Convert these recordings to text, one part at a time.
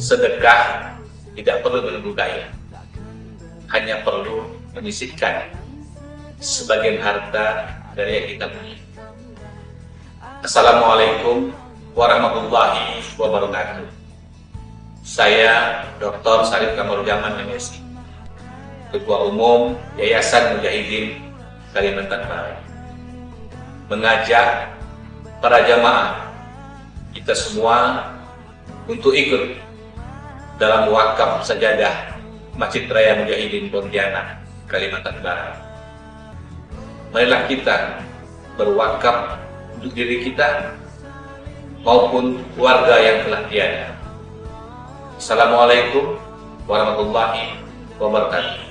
sedekah tidak perlu menunggu kaya, hanya perlu menyisihkan sebagian harta dari yang kita punya. Assalamualaikum warahmatullahi wabarakatuh. Saya Dr. Syarif Kamarudzaman MSI, Ketua Umum Yayasan Mujahidin Kalimantan Barat, mengajak para jamaah kita semua untuk ikut dalam wakaf sajadah Masjid Raya Mujahidin Pontianak, Kalimantan Barat. Marilah kita berwakaf untuk diri kita maupun keluarga yang telah tiada. Assalamualaikum warahmatullahi wabarakatuh.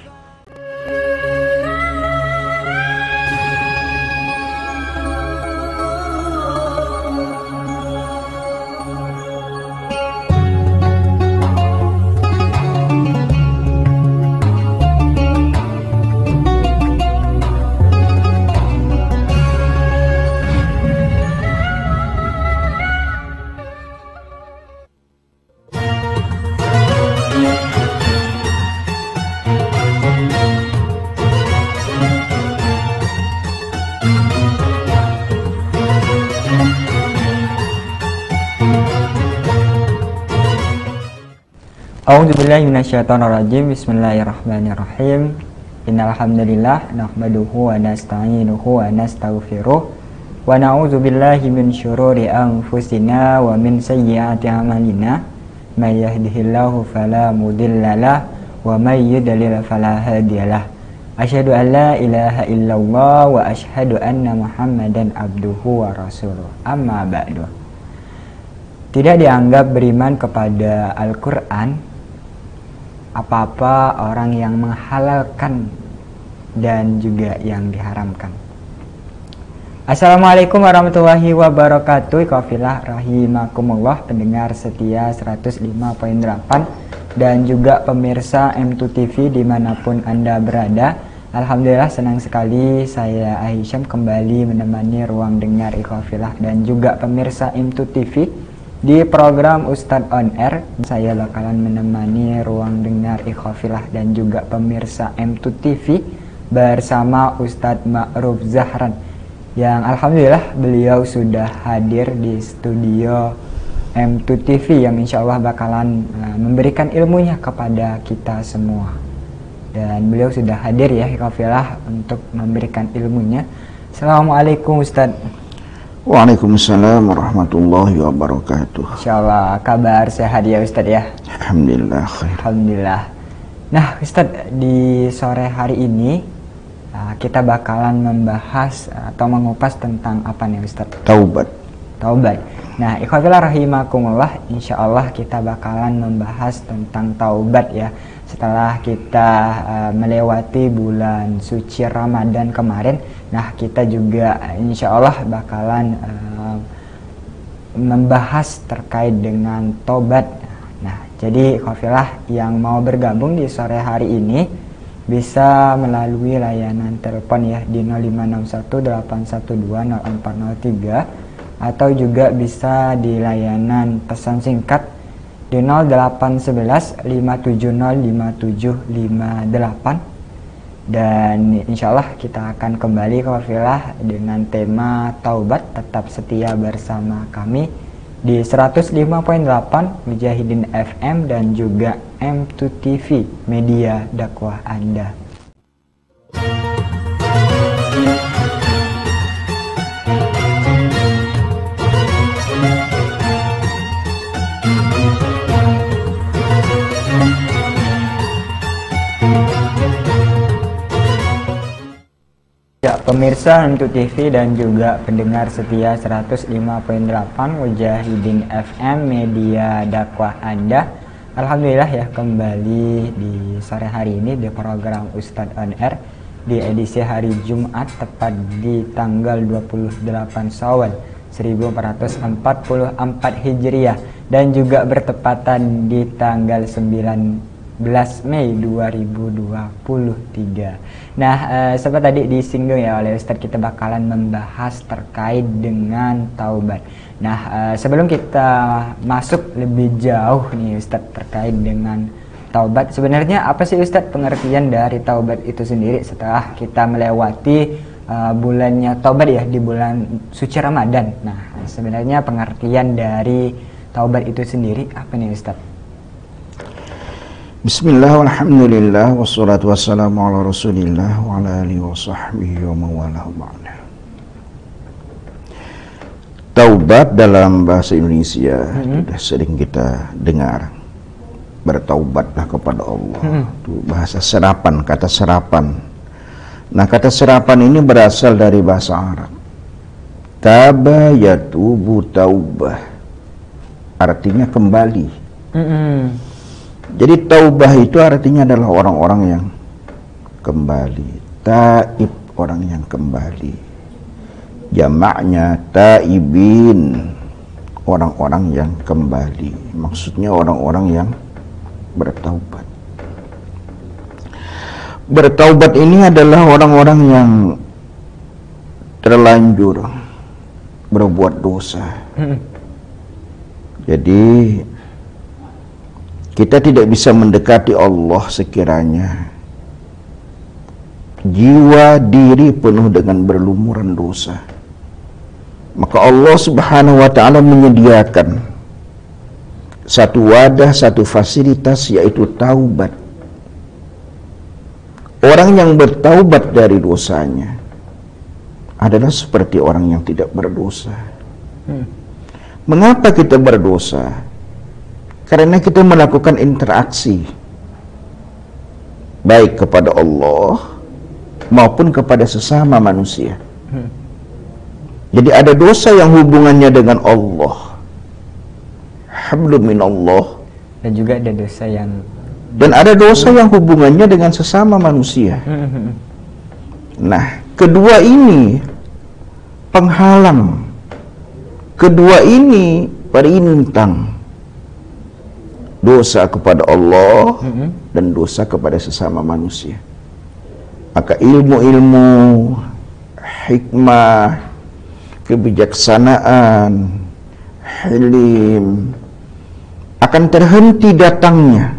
A'udzubillahi minasyaitonirrajim. Bismillahirrahmanirrahim. Innal hamdalillah nahmaduhu wa nasta'inuhu wa nastaghfiruh wa na'udzubillahi min syururi anfusina wa min sayyiati a'malina. May yahdihillahu fala mudhillalah wa may yudlil fala hadiyalah. Asyhadu an la ilaha illallah wa asyhadu anna Muhammadan abduhu wa rasuluh. Amma ba'du. Tidak dianggap beriman kepada Al-Qur'an apa-apa orang yang menghalalkan dan juga yang diharamkan. Assalamualaikum warahmatullahi wabarakatuh. Kafilah rahimakumullah, pendengar setia 105.8 dan juga pemirsa M2 TV dimanapun Anda berada. Alhamdulillah senang sekali saya Aisyam kembali menemani ruang dengar Ikhwafilah dan juga pemirsa M2 TV di program Ustadz On Air. Saya bakalan menemani ruang dengar Ikhwafilah dan juga pemirsa M2 TV bersama Ustadz Ma'ruf Zahran, yang alhamdulillah beliau sudah hadir di studio M2 TV yang insya Allah bakalan memberikan ilmunya kepada kita semua. Dan beliau sudah hadir ya Ikhwafilah untuk memberikan ilmunya. Assalamualaikum Ustadz. Waalaikumsalam warahmatullahi wabarakatuh. Insyaallah kabar sehat ya Ustadz ya. Alhamdulillah khair. Alhamdulillah. Nah Ustadz, di sore hari ini kita bakalan membahas atau mengupas tentang apa nih Ustadz? Taubat. Taubat. Nah ikhwatillah rahimakumullah, insyaallah kita bakalan membahas tentang taubat ya. Setelah kita melewati bulan suci Ramadan kemarin, nah kita juga insya Allah bakalan membahas terkait dengan tobat. Nah jadi kafilah yang mau bergabung di sore hari ini bisa melalui layanan telepon ya di 056181200403 atau juga bisa di layanan pesan singkat di 0811-570-5758. Dan insyaallah kita akan kembali ke kafilah dengan tema taubat. Tetap setia bersama kami di 105.8 Mujahidin FM dan juga M2 TV, media dakwah Anda. Ya, pemirsa M2 TV dan juga pendengar setia 105.8 Mujahidin FM, media dakwah Anda. Alhamdulillah ya, kembali di sore hari ini di program Ustadz On Air di edisi hari Jumat tepat di tanggal 28 Syawal 1444 Hijriah dan juga bertepatan di tanggal 9 Mei 2023. Nah, seperti tadi disinggung ya oleh Ustadz, kita bakalan membahas terkait dengan taubat. Nah, sebelum kita masuk lebih jauh nih Ustadz terkait dengan taubat, sebenarnya apa sih Ustadz pengertian dari taubat itu sendiri setelah kita melewati bulannya taubat ya di bulan suci Ramadan? Nah, sebenarnya pengertian dari taubat itu sendiri apa nih Ustadz? Bismillah, walhamdulillah, wassalatu wassalamu ala rasulillah wa ala alihi wa sahbihi wa mawalahu ba'da. Taubat dalam bahasa Indonesia sudah sering kita dengar. Bertaubatlah kepada Allah. Itu bahasa serapan, kata serapan. Nah, kata serapan ini berasal dari bahasa Arab. Taba yatubu taubah. Artinya kembali. Jadi taubah itu artinya adalah orang-orang yang kembali. Taib, orang yang kembali. Jamaknya taibin, orang-orang yang kembali. Maksudnya orang-orang yang bertaubat. Bertaubat ini adalah orang-orang yang terlanjur berbuat dosa. Jadi kita tidak bisa mendekati Allah sekiranya jiwa diri penuh dengan berlumuran dosa. Maka Allah Subhanahu wa ta'ala menyediakan satu wadah, satu fasilitas, yaitu taubat. Orang yang bertaubat dari dosanya adalah seperti orang yang tidak berdosa. Mengapa kita berdosa? Karena kita melakukan interaksi baik kepada Allah maupun kepada sesama manusia. Jadi ada dosa yang hubungannya dengan Allah, hablum minallah, dan juga ada dosa yang hubungannya dengan sesama manusia. Nah, kedua ini penghalang, kedua ini perintang. Dosa kepada Allah dan dosa kepada sesama manusia. Maka ilmu-ilmu, hikmah, kebijaksanaan, hilim akan terhenti datangnya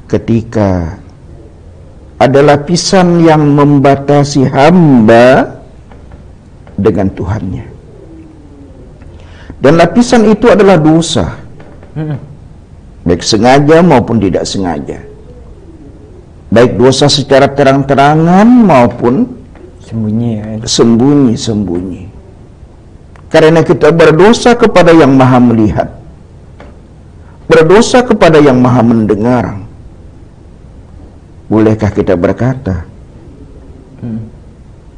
ketika ada lapisan yang membatasi hamba dengan Tuhannya. Dan lapisan itu adalah dosa. Baik sengaja maupun tidak sengaja. Baik dosa secara terang-terangan maupun sembunyi-sembunyi. Karena kita berdosa kepada yang maha melihat, berdosa kepada yang maha mendengar. Bolehkah kita berkata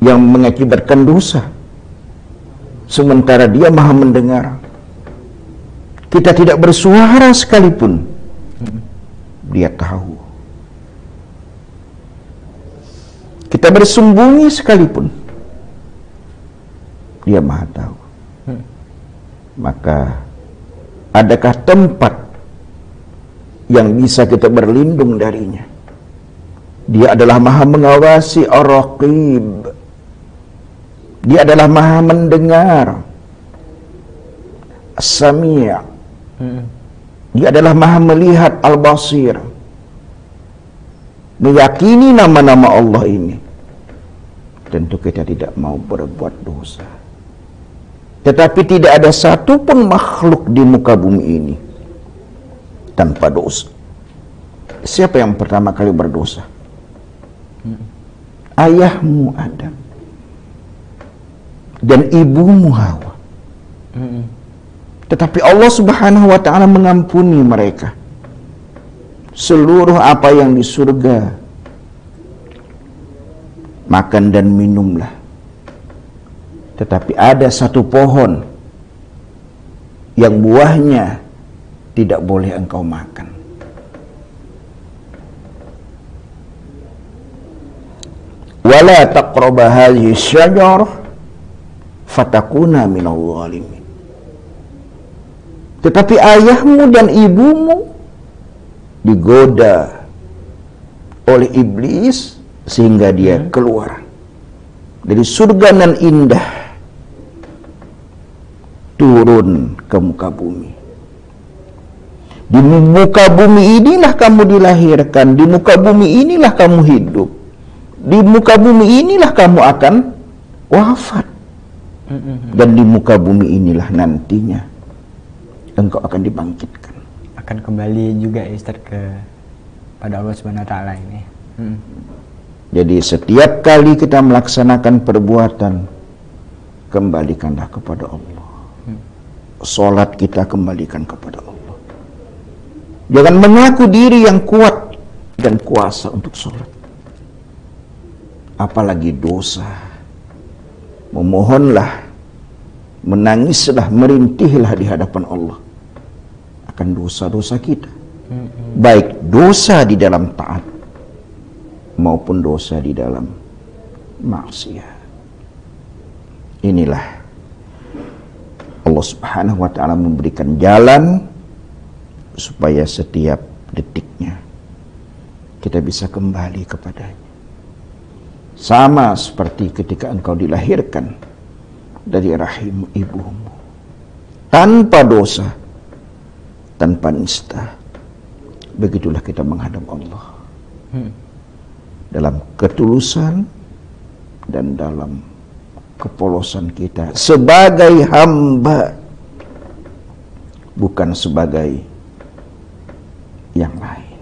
yang mengakibatkan dosa sementara dia maha mendengar? Kita tidak bersuara sekalipun, dia tahu. Kita bersembunyi sekalipun, dia maha tahu. Maka adakah tempat yang bisa kita berlindung darinya? Dia adalah maha mengawasi, ar-raqib. Dia adalah maha mendengar, as-sami'. Dia adalah maha melihat, al-basir. Meyakini nama-nama Allah ini, tentu kita tidak mau berbuat dosa. Tetapi tidak ada satupun makhluk di muka bumi ini tanpa dosa. Siapa yang pertama kali berdosa? Ayahmu Adam dan ibumu Hawa. Tetapi Allah Subhanahu wa ta'ala mengampuni mereka. Seluruh apa yang di surga, makan dan minumlah. Tetapi ada satu pohon yang buahnya tidak boleh engkau makan. Wala taqraba hadhihi syajarah fatakuna minal zalimin. Tetapi ayahmu dan ibumu digoda oleh iblis sehingga dia keluar dari surga nan indah, turun ke muka bumi. Di muka bumi inilah kamu dilahirkan, di muka bumi inilah kamu hidup, di muka bumi inilah kamu akan wafat, dan di muka bumi inilah nantinya engkau akan dibangkitkan, akan kembali juga Ustaz pada Allah Subhanahu wa taala ini. Jadi setiap kali kita melaksanakan perbuatan, kembalikanlah kepada Allah. Salat kita kembalikan kepada Allah. Jangan mengaku diri yang kuat dan kuasa untuk salat, apalagi dosa. Memohonlah, menangislah, merintihlah di hadapan Allah akan dosa-dosa kita, baik dosa di dalam taat maupun dosa di dalam maksiat. Inilah Allah Subhanahu wa ta'ala memberikan jalan supaya setiap detiknya kita bisa kembali kepadanya. Sama seperti ketika engkau dilahirkan dari rahim ibumu, tanpa dosa, tanpa nista. Begitulah kita menghadap Allah, dalam ketulusan dan dalam kepolosan kita sebagai hamba, bukan sebagai yang lain,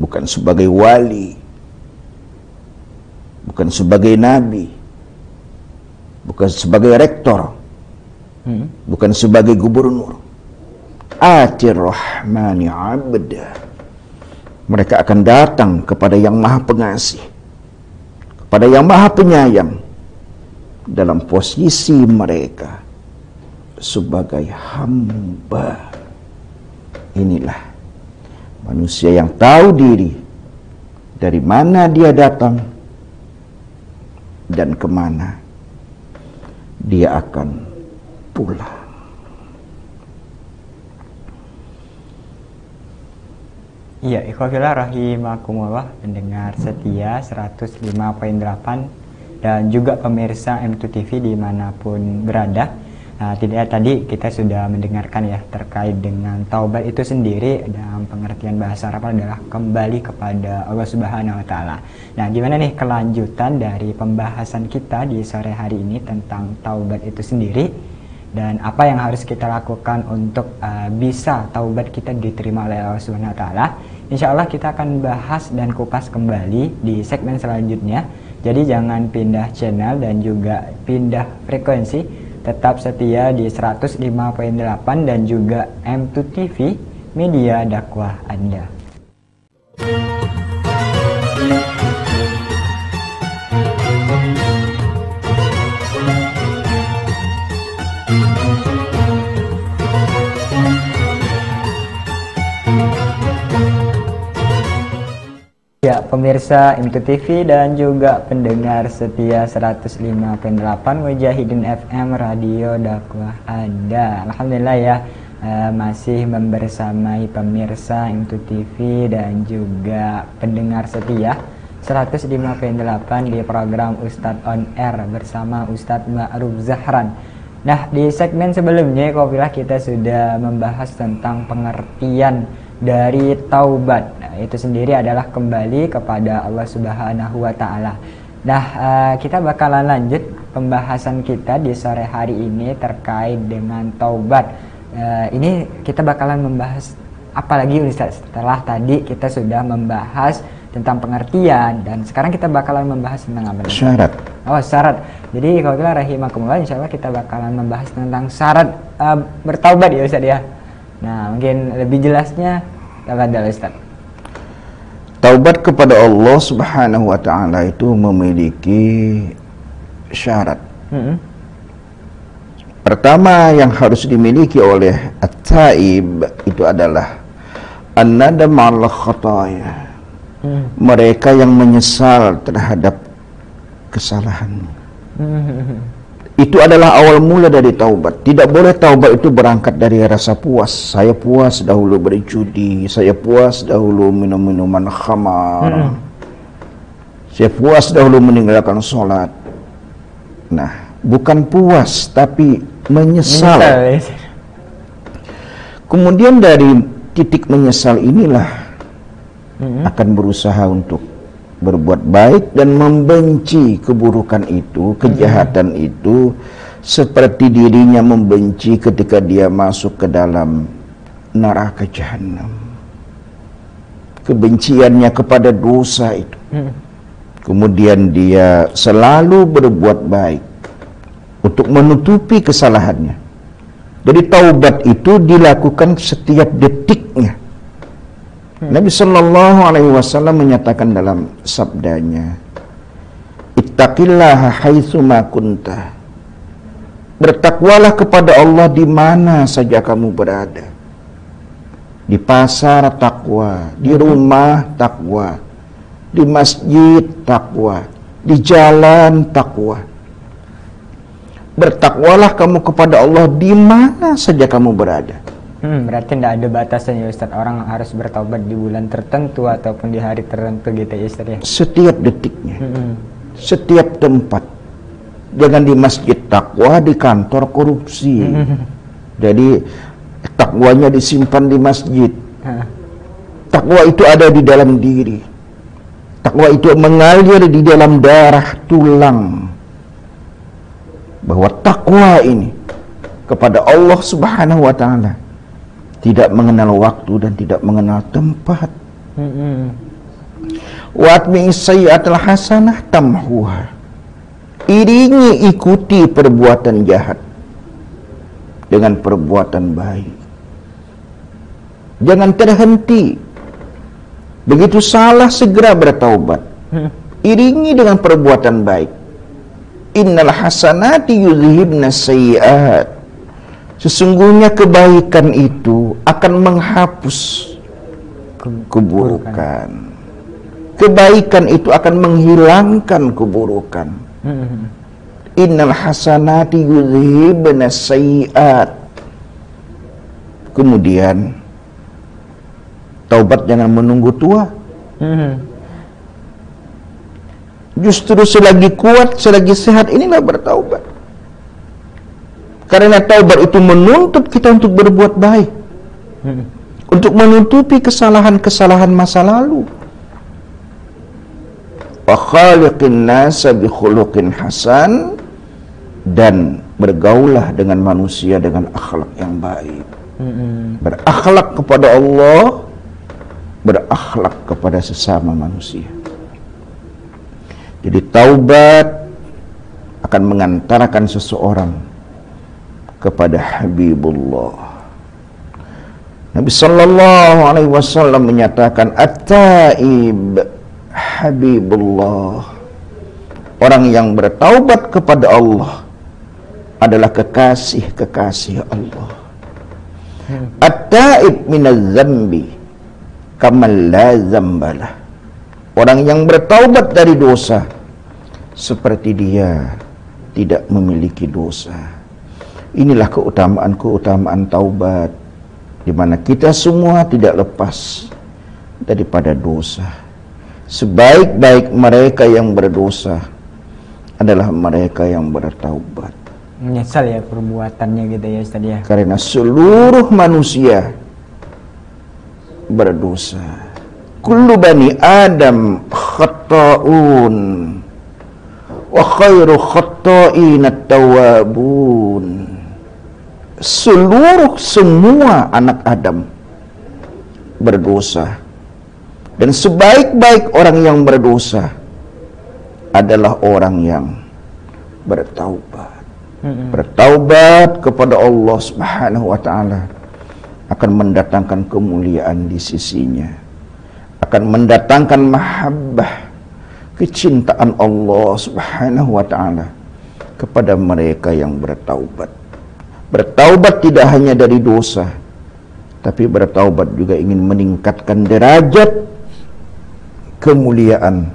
bukan sebagai wali, bukan sebagai nabi, bukan sebagai rektor, bukan sebagai gubernur. Atir rahmani abda. Mereka akan datang kepada yang maha pengasih, kepada yang maha penyayang, dalam posisi mereka sebagai hamba. Inilah manusia yang tahu diri, dari mana dia datang dan kemana dia akan pulang. Iya, ikhwafillah rahimakumullah, pendengar setia 105.8 dan juga pemirsa M2 TV dimanapun berada. Nah, tadi kita sudah mendengarkan ya terkait dengan taubat itu sendiri dalam pengertian bahasa Arab adalah kembali kepada Allah Subhanahu wa taala. Nah, gimana nih kelanjutan dari pembahasan kita di sore hari ini tentang taubat itu sendiri dan apa yang harus kita lakukan untuk bisa taubat kita diterima oleh Allah Subhanahu wa taala. Insya Allah kita akan bahas dan kupas kembali di segmen selanjutnya. Jadi jangan pindah channel dan juga pindah frekuensi, tetap setia di 105.8 dan juga M2 TV, media dakwah Anda. Ya, pemirsa M2 TV dan juga pendengar setia 105.8 Mujahidin FM Radio dakwah Anda. Alhamdulillah ya, masih membersamai pemirsa M2 TV dan juga pendengar setia 105.8 di program Ustadz On Air bersama Ustadz Ma'ruf Zahran. Nah, di segmen sebelumnya kita sudah membahas tentang pengertian dari taubat. Nah, itu sendiri adalah kembali kepada Allah Subhanahu wa taala. Nah, kita bakalan lanjut pembahasan kita di sore hari ini terkait dengan taubat. Ini kita bakalan membahas apa lagi Ustaz? Setelah tadi kita sudah membahas tentang pengertian dan sekarang kita bakalan membahas tentang apa? Syarat. Oh, syarat. Jadi kalau kita rahimakumullah, insyaallah kita bakalan membahas tentang syarat bertaubat ya Ustaz ya. Nah, mungkin lebih jelasnya tafadhal Ustaz. Taubat kepada Allah Subhanahu wa taala itu memiliki syarat. Pertama yang harus dimiliki oleh at-taib itu adalah an-nadam 'ala khataya. Mereka yang menyesal terhadap kesalahan. Itu adalah awal mula dari taubat. Tidak boleh taubat itu berangkat dari rasa puas. Saya puas dahulu berjudi, saya puas dahulu minum minuman khamar, saya puas dahulu meninggalkan sholat. Nah, bukan puas tapi menyesal. Kemudian dari titik menyesal inilah akan berusaha untuk berbuat baik dan membenci keburukan itu, kejahatan itu, seperti dirinya membenci ketika dia masuk ke dalam neraka jahanam. Kebenciannya kepada dosa itu. Kemudian dia selalu berbuat baik untuk menutupi kesalahannya. Jadi taubat itu dilakukan setiap detiknya. Nabi Sallallahu Alaihi Wasallam menyatakan dalam sabdanya, Ittaqillaha haitsu ma kunta. Bertakwalah kepada Allah di mana saja kamu berada. Di pasar takwa, di rumah takwa, di masjid takwa, di jalan takwa. Bertakwalah kamu kepada Allah di mana saja kamu berada. Berarti tidak ada batasan ya Ustaz, orang harus bertaubat di bulan tertentu ataupun di hari tertentu gitu ya Ustaz ya. Setiap detiknya, setiap tempat. Jangan di masjid takwa, di kantor korupsi. Jadi takwanya disimpan di masjid. Takwa itu ada di dalam diri. Takwa itu mengalir di dalam darah tulang. Bahwa takwa ini kepada Allah Subhanahu wa Ta'ala tidak mengenal waktu dan tidak mengenal tempat. Wa atbi'is sayyi'atal hasanah tamhuha. Iringi, ikuti perbuatan jahat dengan perbuatan baik. Jangan terhenti. Begitu salah segera bertaubat. Iringi dengan perbuatan baik. Innal hasanati yudhibna sayyi'at. Sesungguhnya kebaikan itu akan menghapus keburukan. Kebaikan itu akan menghilangkan keburukan. Innal hasanati yudhibna sayyi'at. Kemudian taubat jangan menunggu tua. Justru selagi kuat, selagi sehat, inilah bertaubat. Karena taubat itu menuntut kita untuk berbuat baik, untuk menutupi kesalahan-kesalahan masa lalu. Wa khaliqin nasa bi khuluqin hasan, dan bergaulah dengan manusia dengan akhlak yang baik. Berakhlak kepada Allah, berakhlak kepada sesama manusia. Jadi taubat akan mengantarkan seseorang kepada Habibullah. Nabi Sallallahu Alaihi Wasallam menyatakan, At-taib Habibullah. Orang yang bertaubat kepada Allah adalah kekasih-kekasih Allah. At-taib minaz zambi kamal la zambalah. Orang yang bertaubat dari dosa seperti dia tidak memiliki dosa. Inilah keutamaan-keutamaan taubat, di mana kita semua tidak lepas daripada dosa. Sebaik-baik mereka yang berdosa adalah mereka yang bertaubat. Menyesal ya perbuatannya gitu ya Ustaz ya. Karena seluruh manusia berdosa. Kullu bani Adam khata'un wa khairu khata'in at-tawwabun. Semua anak Adam berdosa, dan sebaik-baik orang yang berdosa adalah orang yang bertaubat. Bertaubat kepada Allah Subhanahu wa Ta'ala akan mendatangkan kemuliaan di sisinya, akan mendatangkan mahabbah, kecintaan Allah Subhanahu wa Ta'ala kepada mereka yang bertaubat. Bertaubat tidak hanya dari dosa, tapi bertaubat juga ingin meningkatkan derajat kemuliaan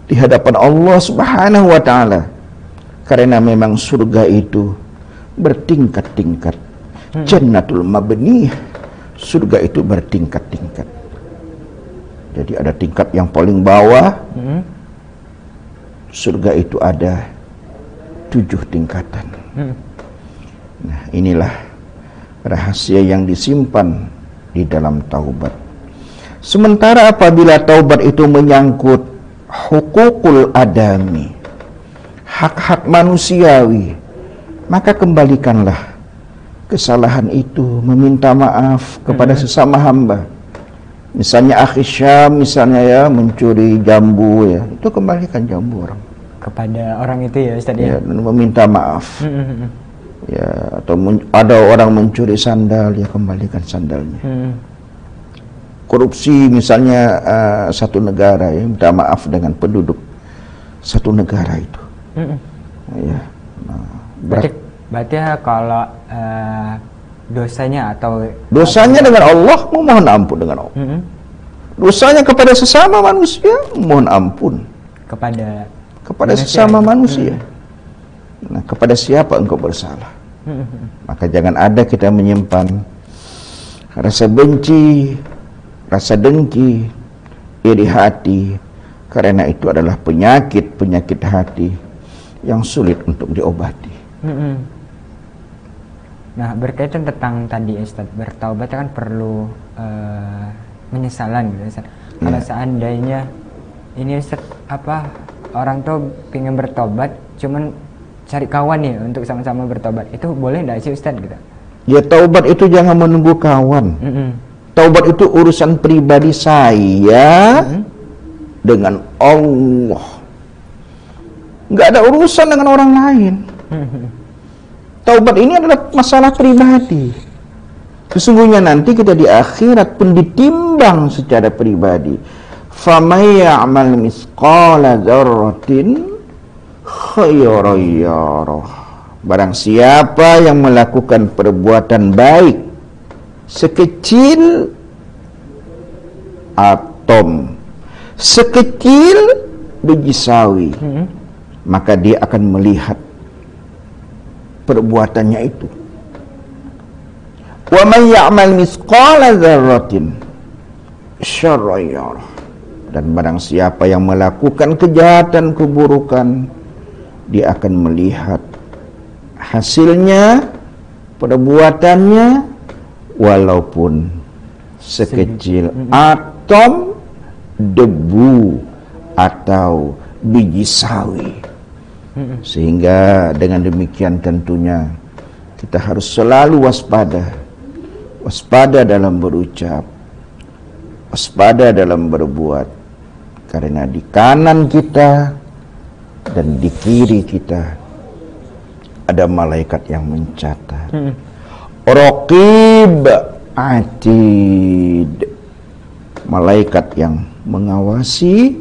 di hadapan Allah Subhanahu wa Ta'ala, Karena memang surga itu bertingkat-tingkat. Jannatul mabniyah, surga itu bertingkat-tingkat. Jadi ada tingkat yang paling bawah. Surga itu ada 7 tingkatan. Nah, inilah rahasia yang disimpan di dalam taubat. Sementara apabila taubat itu menyangkut hukukul adami, hak-hak manusiawi, maka kembalikanlah kesalahan itu, meminta maaf kepada sesama hamba. Misalnya akhi Syam, misalnya ya, mencuri jambu ya, itu kembalikan jambu orang kepada orang itu ya Ustaz ya. Dan meminta maaf. Ya, atau ada orang mencuri sandal, ya kembalikan sandalnya. Korupsi misalnya satu negara, ya minta maaf dengan penduduk satu negara itu. Ya, berarti kalau dosanya atau dosanya dengan Allah, memohon ampun dengan Allah. Dosanya kepada sesama manusia, mohon ampun kepada sesama manusia. Nah, kepada siapa engkau bersalah? Maka jangan ada kita menyimpan rasa benci, rasa dengki, iri hati, karena itu adalah penyakit hati yang sulit untuk diobati. Nah, berkaitan tentang tadi Ustaz, bertaubat kan perlu penyesalan gitu Ustaz. Kalau seandainya ini Ustaz, orang tuh pengen bertobat cuman cari kawan nih untuk sama-sama bertobat, itu boleh enggak sih Ustaz gitu? Ya, taubat itu jangan menunggu kawan. Taubat itu urusan pribadi saya dengan Allah. Nggak ada urusan dengan orang lain. Taubat ini adalah masalah pribadi. Sesungguhnya nanti kita di akhirat pun ditimbang secara pribadi. Famay ya'mal misqala dzarratin khairan yarah. Barang siapa yang melakukan perbuatan baik sekecil atom, sekecil biji sawi, maka dia akan melihat perbuatannya itu. Wa man ya'mal misqala dzarratin syarran yarah. Dan barang siapa yang melakukan kejahatan, keburukan, dia akan melihat hasilnya, perbuatannya, walaupun sekecil atom debu atau biji sawi. Sehingga dengan demikian tentunya kita harus selalu waspada dalam berucap, waspada dalam berbuat, karena di kanan kita dan di kiri kita ada malaikat yang mencatat. Raqib atid, malaikat yang mengawasi,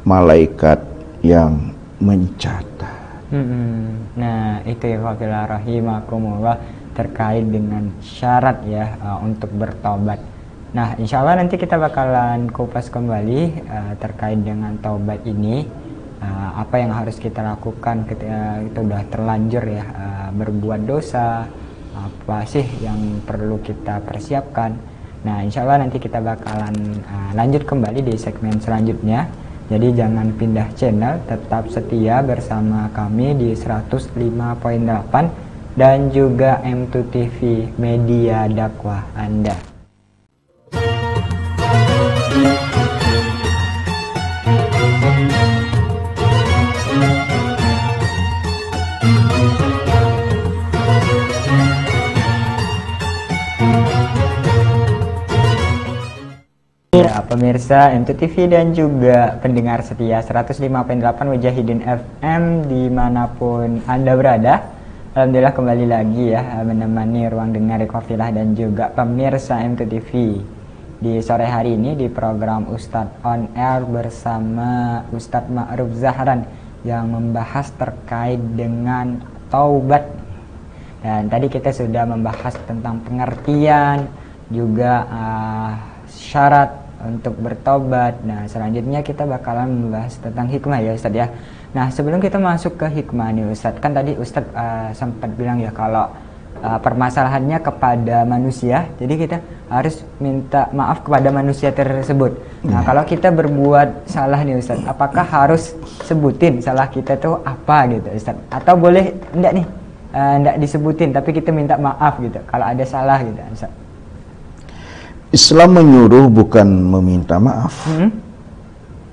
malaikat yang mencatat. Nah, itu ya Wafillah rahimakumullah terkait dengan syarat ya untuk bertobat. Nah, insya Allah nanti kita bakalan kupas kembali terkait dengan taubat ini. Apa yang harus kita lakukan ketika kita udah terlanjur ya berbuat dosa, apa sih yang perlu kita persiapkan. Nah, insya Allah nanti kita bakalan lanjut kembali di segmen selanjutnya. Jadi jangan pindah channel, tetap setia bersama kami di 105.8 dan juga M2 TV, media dakwah Anda. Ya, pemirsa M2 TV dan juga pendengar setia 105.8 Mujahidin FM dimanapun Anda berada, alhamdulillah kembali lagi ya menemani ruang dengar Qafilah dan juga pemirsa M2 TV di sore hari ini di program Ustadz On Air bersama Ustadz Ma'ruf Zahran yang membahas terkait dengan taubat. Dan tadi kita sudah membahas tentang pengertian juga syarat untuk bertobat. Nah, selanjutnya kita bakalan membahas tentang hikmah ya Ustadz ya. Nah, sebelum kita masuk ke hikmah nih Ustadz, kan tadi Ustadz sempat bilang ya kalau permasalahannya kepada manusia, jadi kita harus minta maaf kepada manusia tersebut. Nah, kalau kita berbuat salah nih Ustadz, apakah harus sebutin salah kita tuh apa gitu Ustadz? Atau boleh enggak nih, enggak disebutin tapi kita minta maaf gitu kalau ada salah gitu Ustadz? Islam menyuruh bukan meminta maaf,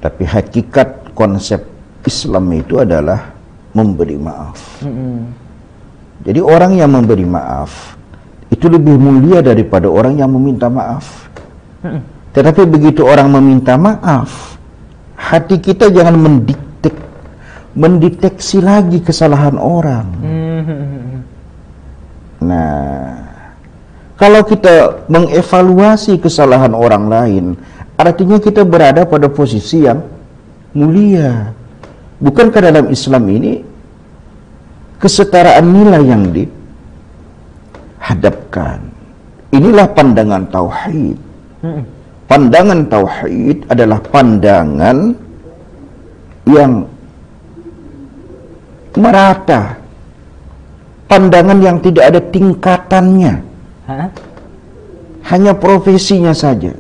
tapi hakikat konsep Islam itu adalah memberi maaf. Jadi orang yang memberi maaf itu lebih mulia daripada orang yang meminta maaf. Tetapi begitu orang meminta maaf, hati kita jangan mendeteksi lagi kesalahan orang. Nah, kalau kita mengevaluasi kesalahan orang lain, artinya kita berada pada posisi yang mulia. Bukankah dalam Islam ini kesetaraan nilai yang dihadapkan? Inilah pandangan tauhid. Pandangan tauhid adalah pandangan yang merata, pandangan yang tidak ada tingkatannya. Hanya profesinya saja.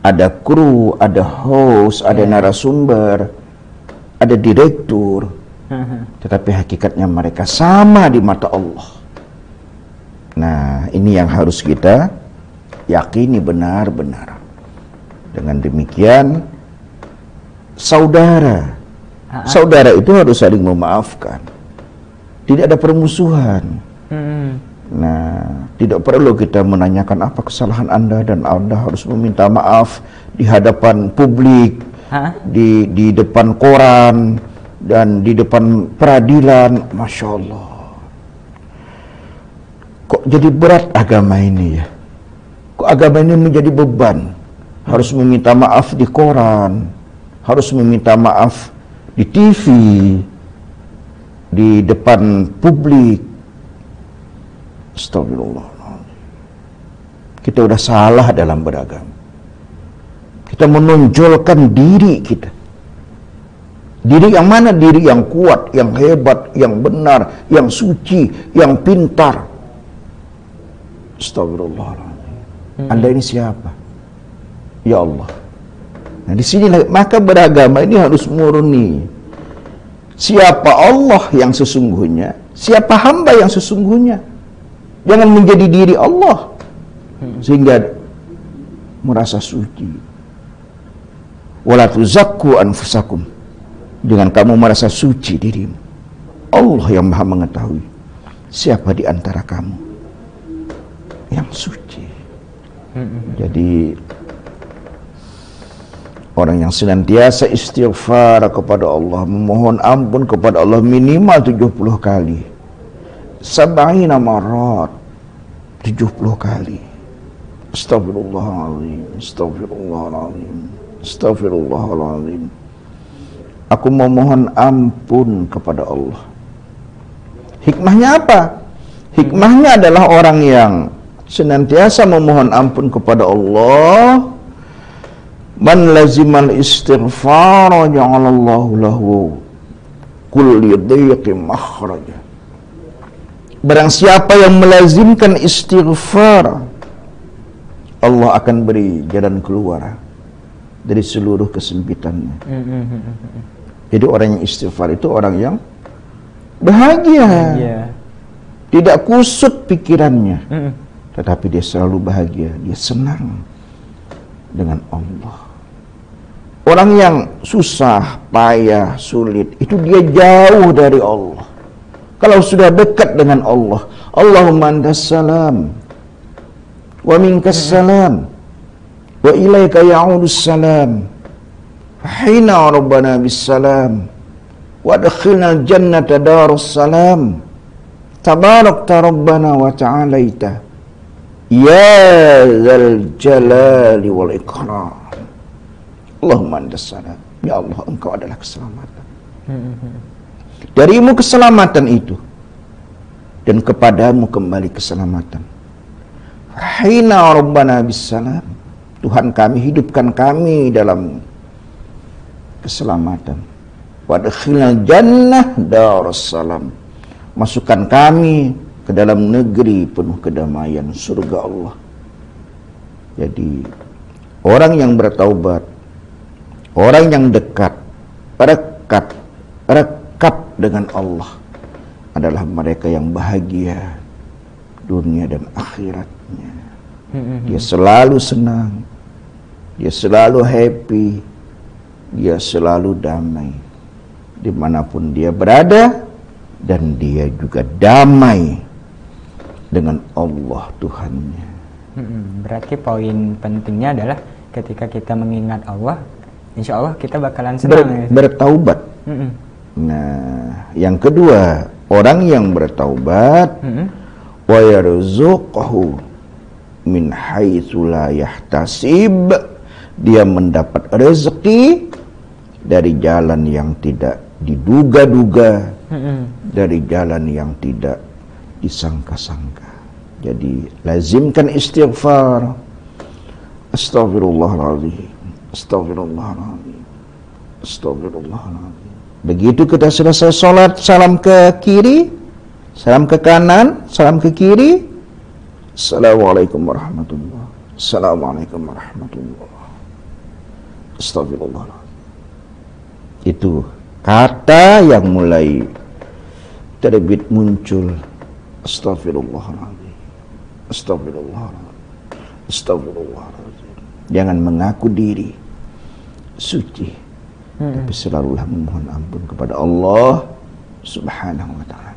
Ada kru, ada host, ada narasumber, ada direktur. Tetapi hakikatnya mereka sama di mata Allah. Nah, ini yang harus kita yakini benar-benar. Dengan demikian, saudara itu harus saling memaafkan. Tidak ada permusuhan. Nah, tidak perlu kita menanyakan apa kesalahan Anda dan Anda harus meminta maaf di hadapan publik, di depan koran, dan di depan peradilan. Masya Allah, kok jadi berat agama ini ya? Kok agama ini menjadi beban? Harus meminta maaf di koran, harus meminta maaf di TV, di depan publik. Astagfirullah. Kita udah salah dalam beragama. Kita menonjolkan diri kita. Diri yang mana? Diri yang kuat, yang hebat, yang benar, yang suci, yang pintar. Astagfirullahaladzim. Anda ini siapa? Ya Allah. Nah, di sini maka beragama ini harus murni. Siapa Allah yang sesungguhnya? Siapa hamba yang sesungguhnya? Jangan menjadi diri Allah sehingga merasa suci. Wala tuzakku anfusakum. Dengan kamu merasa suci dirimu. Allah yang Maha mengetahui siapa di antara kamu yang suci. Jadi orang yang senantiasa istighfar kepada Allah, memohon ampun kepada Allah minimal 70 kali. 70 marat, 70 kali. Astagfirullahaladzim, astagfirullahaladzim, astagfirullahaladzim. Aku memohon ampun kepada Allah. Hikmahnya apa? Hikmahnya adalah orang yang senantiasa memohon ampun kepada Allah. Man lazimal istighfar ja'alallahu lahu kulli dhiqin makhraja. Barang siapa yang melazimkan istighfar, Allah akan beri jalan keluar dari seluruh kesempitannya. Jadi orang yang istighfar itu orang yang bahagia. Tidak kusut pikirannya, tetapi dia selalu bahagia, dia senang dengan Allah. Orang yang susah, payah, sulit, itu dia jauh dari Allah. Kalau sudah dekat dengan Allah, Allahumma antas salam wa minkas salam wa ilaika ya'udus salam hina rabbana bis salam wa adkhilna jannata darus salam tabarakta rabbana wa ta'alaita ya dzal jalali wal ikram. Allahumma antas salam. Ya Allah, engkau adalah keselamatan. Darimu keselamatan itu, dan kepadamu kembali keselamatan. Hina rabbana bisalam. Tuhan kami, hidupkan kami dalam keselamatan. Wadkhilnal jannah darussalam. Masukkan kami ke dalam negeri penuh kedamaian, surga Allah. Jadi orang yang bertaubat, orang yang dekat, rekap dengan Allah adalah mereka yang bahagia dunia dan akhiratnya. Dia selalu senang, dia selalu happy, dia selalu damai dimanapun dia berada, dan dia juga damai dengan Allah Tuhannya. Berarti poin pentingnya adalah ketika kita mengingat Allah, insya Allah kita bakalan senang. Bertaubat. Nah, yang kedua, orang yang bertaubat, wa yarzuqhu min haitsu la yahtasib, dia mendapat rezeki dari jalan yang tidak diduga-duga, dari jalan yang tidak disangka-sangka. Jadi lazimkan istighfar. Astaghfirullahaladzim, astaghfirullahaladzim, astaghfirullahaladzim. Begitu kita selesai sholat, salam ke kiri, salam ke kanan, salam ke kiri. Assalamualaikum warahmatullahi wabarakatuh. Assalamualaikum warahmatullahi wabarakatuh. Astaghfirullahaladzim. Itu kata yang mulai terbit muncul. Astaghfirullahaladzim, astaghfirullahaladzim, astaghfirullahaladzim. Jangan mengaku diri suci, tapi selalulah memohon ampun kepada Allah Subhanahu wa ta'ala.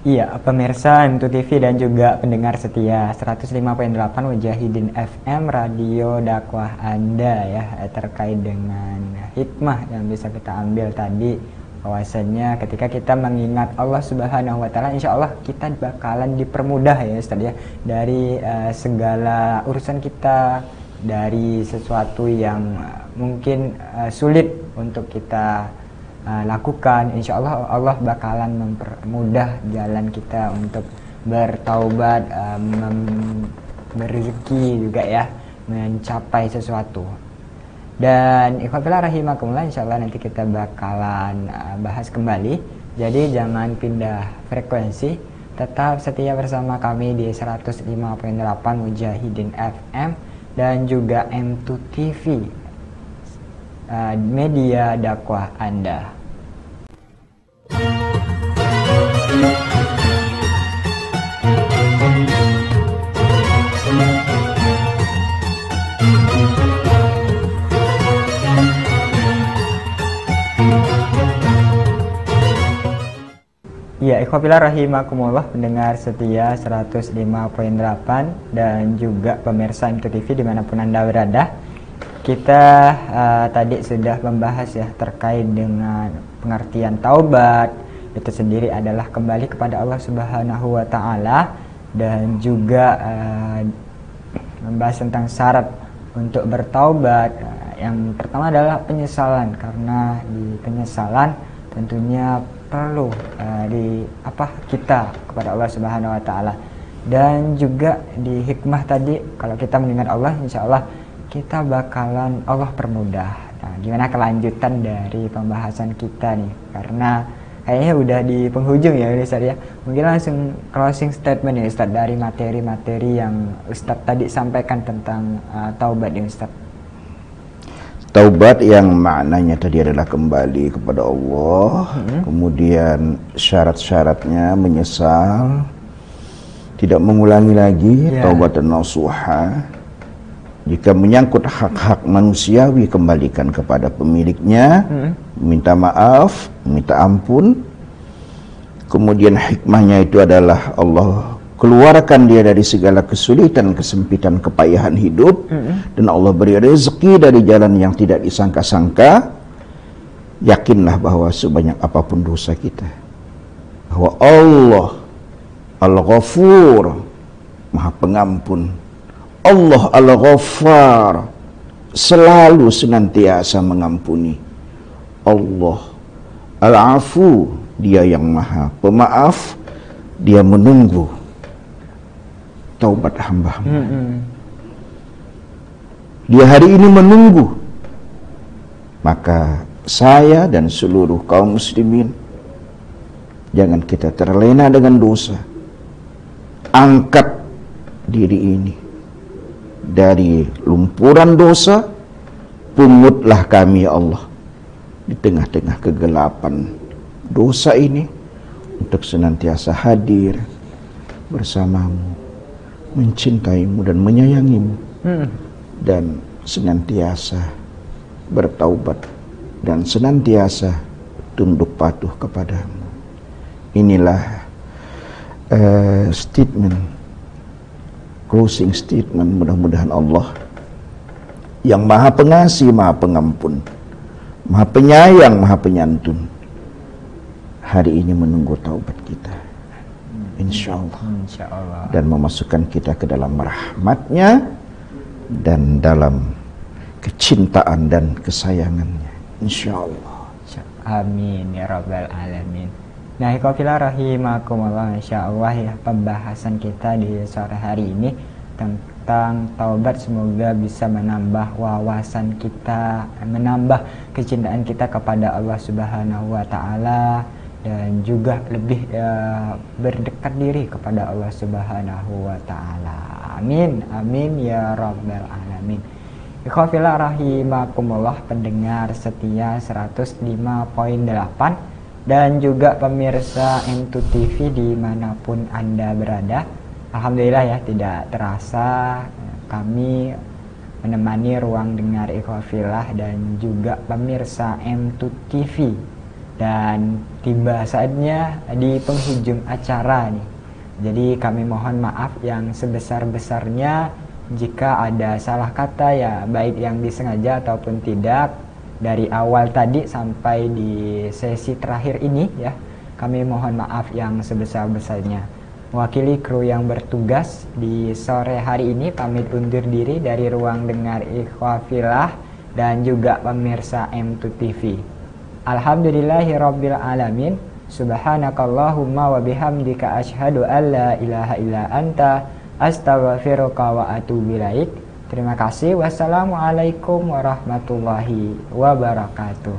Iya, pemirsa M2 TV dan juga pendengar setia 105.8 Mujahidin FM, radio dakwah Anda ya, terkait dengan hikmah yang bisa kita ambil tadi, bahwasanya ketika kita mengingat Allah Subhanahu wa ta'ala, insya Allah kita bakalan dipermudah ya Ustaz ya, dari segala urusan kita, dari sesuatu yang mungkin sulit untuk kita lakukan. Insya Allah Allah bakalan mempermudah jalan kita untuk bertaubat, berrezeki juga ya, mencapai sesuatu. Dan ikhwafillah rahimakumullah, insya Allah nanti kita bakalan bahas kembali. Jadi jangan pindah frekuensi, tetap setia bersama kami di 105.8 Mujahidin FM dan juga M2 TV, media dakwah Anda. Ya, ikhwafillah rahimakumullah, pendengar setia 105.8 dan juga pemirsa M2 TV dimanapun Anda berada. Kita tadi sudah membahas ya terkait dengan pengertian taubat. Itu sendiri adalah kembali kepada Allah Subhanahu wa ta'ala, dan juga membahas tentang syarat untuk bertaubat. Yang pertama adalah penyesalan, karena di penyesalan tentunya perlu kita kepada Allah Subhanahu wa ta'ala. Dan juga di hikmah tadi, kalau kita mengingat Allah, insya Allah kita bakalan Allah permudah. Nah, gimana kelanjutan dari pembahasan kita nih? Karena kayaknya udah di penghujung ya Ustaz ya. Mungkin langsung closing statement ya Ustaz dari materi-materi yang Ustaz tadi sampaikan tentang taubat ya Ustaz. Taubat yang maknanya tadi adalah kembali kepada Allah, kemudian syarat-syaratnya menyesal, tidak mengulangi lagi, taubatan nasuha. Jika menyangkut hak-hak manusiawi, kembalikan kepada pemiliknya, minta maaf, minta ampun. Kemudian hikmahnya itu adalah Allah keluarkan dia dari segala kesulitan, kesempitan, kepayahan hidup, dan Allah beri rezeki dari jalan yang tidak disangka-sangka. Yakinlah bahwa sebanyak apapun dosa kita, bahwa Allah Al-Ghafur, Maha Pengampun, Allah Al-Ghaffar, selalu senantiasa mengampuni. Allah Al-Afu, Dia yang Maha Pemaaf, Dia menunggu taubat hamba-hamba. Dia hari ini menunggu, maka saya dan seluruh kaum muslimin, jangan kita terlena dengan dosa. Angkat diri ini dari lumpuran dosa. Pungutlah kami ya Allah di tengah-tengah kegelapan dosa ini, untuk senantiasa hadir bersamamu, mencintaimu dan menyayangimu, dan senantiasa bertaubat dan senantiasa tunduk patuh kepadamu. Inilah closing statement. Mudah-mudahan Allah yang Maha Pengasih, Maha Pengampun, Maha Penyayang, Maha Penyantun, hari ini menunggu taubat kita, insyaallah, dan memasukkan kita ke dalam rahmat-Nya dan dalam kecintaan dan kesayangannya, insyaallah. Amin ya rabbal alamin. Nah, ikhwafillah rahimakumullah, insyaallah ya, pembahasan kita di sore hari ini tentang taubat semoga bisa menambah wawasan kita, menambah kecintaan kita kepada Allah Subhanahu wa taala, dan juga lebih berdekat diri kepada Allah Subhanahu wa taala. Amin amin ya rabbal alamin. Ikhwafillah rahimakumullah, pendengar setia 105.8 dan juga pemirsa M2TV dimanapun Anda berada. Alhamdulillah ya, tidak terasa kami menemani ruang dengar ikhwafillah dan juga pemirsa M2TV, dan tiba saatnya di penghujung acara nih. Jadi kami mohon maaf yang sebesar-besarnya jika ada salah kata ya, baik yang disengaja ataupun tidak, dari awal tadi sampai di sesi terakhir ini ya. Kami mohon maaf yang sebesar-besarnya. Mewakili kru yang bertugas di sore hari ini, pamit undur diri dari ruang dengar ikhwafillah dan juga pemirsa M2TV. Alhamdulillahirabbil alamin. Subhanakallahumma wa bihamdika asyhadu an la ilaha illa anta astaghfiruka wa atubu ilaik. Terima kasih. Wassalamualaikum warahmatullahi wabarakatuh.